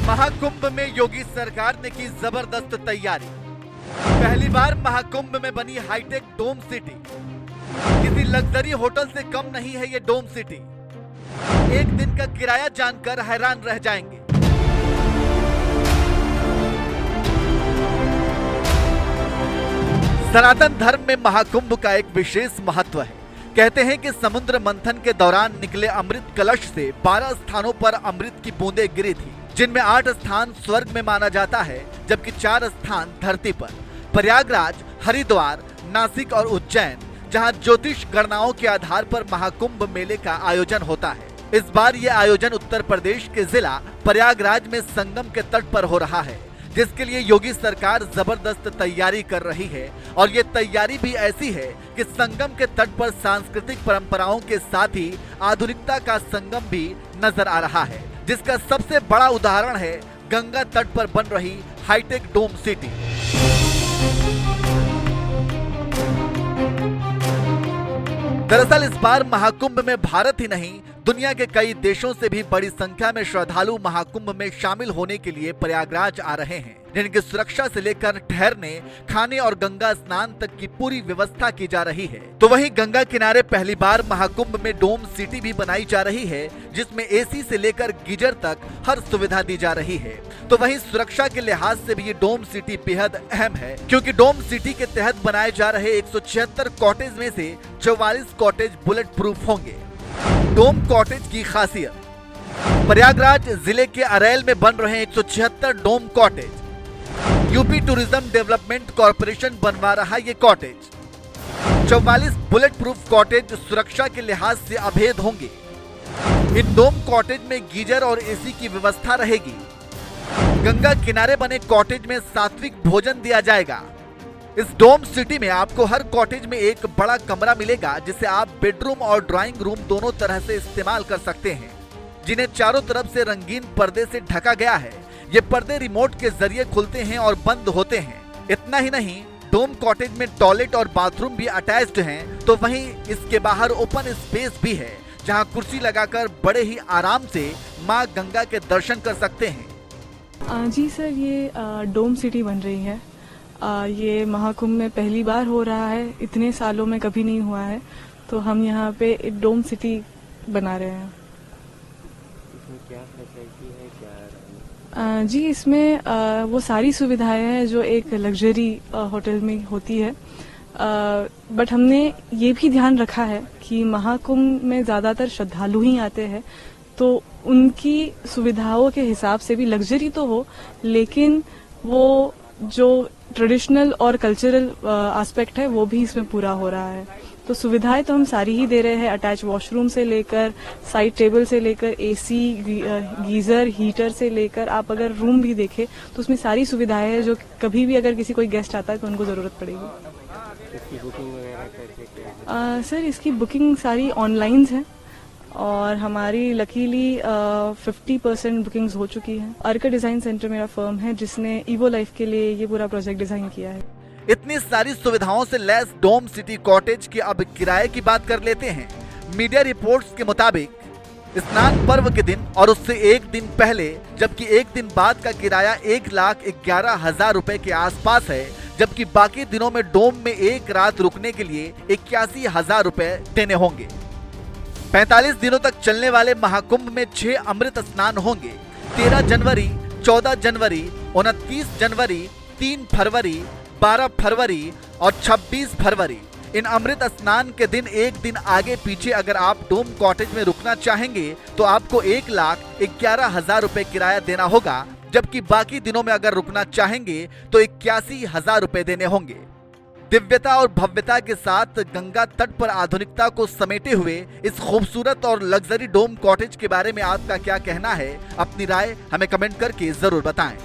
महाकुंभ में योगी सरकार ने की जबरदस्त तैयारी। पहली बार महाकुंभ में बनी हाईटेक डोम सिटी। किसी लग्जरी होटल से कम नहीं है ये डोम सिटी। एक दिन का किराया जानकर हैरान रह जाएंगे। सनातन धर्म में महाकुंभ का एक विशेष महत्व है। कहते हैं कि समुद्र मंथन के दौरान निकले अमृत कलश से 12 स्थानों पर अमृत की बूंदें गिरी थी, जिनमें 8 स्थान स्वर्ग में माना जाता है, जबकि 4 स्थान धरती पर। प्रयागराज, हरिद्वार, नासिक और उज्जैन, जहां ज्योतिष गणनाओं के आधार पर महाकुंभ मेले का आयोजन होता है। इस बार ये आयोजन उत्तर प्रदेश के जिला प्रयागराज में संगम के तट पर हो रहा है, जिसके लिए योगी सरकार जबरदस्त तैयारी कर रही है। और ये तैयारी भी ऐसी है कि संगम के तट पर सांस्कृतिक परंपराओं के साथ ही आधुनिकता का संगम भी नजर आ रहा है, जिसका सबसे बड़ा उदाहरण है गंगा तट पर बन रही हाईटेक डोम सिटी। दरअसल इस बार महाकुंभ में भारत ही नहीं, दुनिया के कई देशों से भी बड़ी संख्या में श्रद्धालु महाकुंभ में शामिल होने के लिए प्रयागराज आ रहे हैं, जिनकी सुरक्षा से लेकर ठहरने, खाने और गंगा स्नान तक की पूरी व्यवस्था की जा रही है। तो वहीं गंगा किनारे पहली बार महाकुंभ में डोम सिटी भी बनाई जा रही है, जिसमें एसी से लेकर गीजर तक हर सुविधा दी जा रही है। तो वहीं सुरक्षा के लिहाज से भी ये डोम सिटी बेहद अहम है, क्योंकि डोम सिटी के तहत बनाए जा रहे 176 कॉटेज में से 44 कॉटेज बुलेट प्रूफ होंगे। डोम कॉटेज की खासियत, प्रयागराज जिले के अरैल में बन रहे 176 dome cottage UP tourism development corporation बनवा रहा ये कॉटेज। 44 बुलेट प्रूफ कॉटेज सुरक्षा के लिहाज से अभेद होंगे। इन डोम कॉटेज में गीजर और एसी की व्यवस्था रहेगी। गंगा किनारे बने कॉटेज में सात्विक भोजन दिया जाएगा। इस डोम सिटी में आपको हर कॉटेज में एक बड़ा कमरा मिलेगा, जिसे आप बेडरूम और ड्राइंग रूम दोनों तरह से इस्तेमाल कर सकते हैं, जिन्हें चारों तरफ से रंगीन पर्दे से ढका गया है। ये पर्दे रिमोट के जरिए खुलते हैं और बंद होते हैं। इतना ही नहीं, डोम कॉटेज में टॉयलेट और बाथरूम भी अटैच्ड हैं। तो वहीं इसके बाहर ओपन स्पेस भी है, जहां कुर्सी लगाकर बड़े ही आराम से मां गंगा के दर्शन कर सकते हैं। जी सर, ये डोम सिटी बन रही है। ये महाकुंभ में पहली बार हो रहा है, इतने सालों में कभी नहीं हुआ है। तो हम यहाँ पे एक डोम सिटी बना रहे हैं। इसमें क्या फैसिलिटी है, क्या जी, इसमें वो सारी सुविधाएं हैं जो एक लग्जरी होटल में होती है। बट हमने ये भी ध्यान रखा है कि महाकुंभ में ज़्यादातर श्रद्धालु ही आते हैं, तो उनकी सुविधाओं के हिसाब से भी लग्जरी तो हो, लेकिन वो जो ट्रेडिशनल और कल्चरल एस्पेक्ट है वो भी इसमें पूरा हो रहा है। तो सुविधाएं तो हम सारी ही दे रहे हैं, अटैच वॉशरूम से लेकर साइड टेबल से लेकर एसी, गीजर, हीटर से लेकर आप अगर रूम भी देखें तो उसमें सारी सुविधाएं हैं जो कभी भी अगर किसी कोई गेस्ट आता है तो उनको ज़रूरत पड़ेगी। इसकी बुकिंग वगैरह कैसे क्या है? सर, इसकी बुकिंग सारी ऑनलाइन है और हमारी लकीली 50% बुकिंग्स हो चुकी हैं। अर्का डिज़ाइन सेंटर मेरा फर्म है, जिसने ईवो लाइफ के लिए ये पूरा प्रोजेक्ट डिज़ाइन किया है। इतनी सारी सुविधाओं से लैस डोम सिटी कॉटेज के अब किराए की बात कर लेते हैं। मीडिया रिपोर्ट्स के मुताबिक स्नान पर्व के दिन और उससे एक दिन पहले, जबकि एक दिन बाद का किराया 1,11,000 रुपए के आसपास है, जबकि बाकी दिनों में डोम में एक रात रुकने के लिए 81,000 रुपए देने होंगे। 45 दिनों तक चलने वाले महाकुंभ में 6 अमृत स्नान होंगे। 13 जनवरी, 14 जनवरी, 29 जनवरी, 3 फरवरी, 12 फरवरी और 26 फरवरी। इन अमृत स्नान के दिन एक दिन आगे पीछे अगर आप डोम कॉटेज में रुकना चाहेंगे तो आपको 1,11,000 रुपए किराया देना होगा, जबकि बाकी दिनों में अगर रुकना चाहेंगे तो 81,000 रुपए देने होंगे। दिव्यता और भव्यता के साथ गंगा तट पर आधुनिकता को समेटे हुए इस खूबसूरत और लग्जरी डोम कॉटेज के बारे में आपका क्या कहना है? अपनी राय हमें कमेंट करके जरूर बताएं।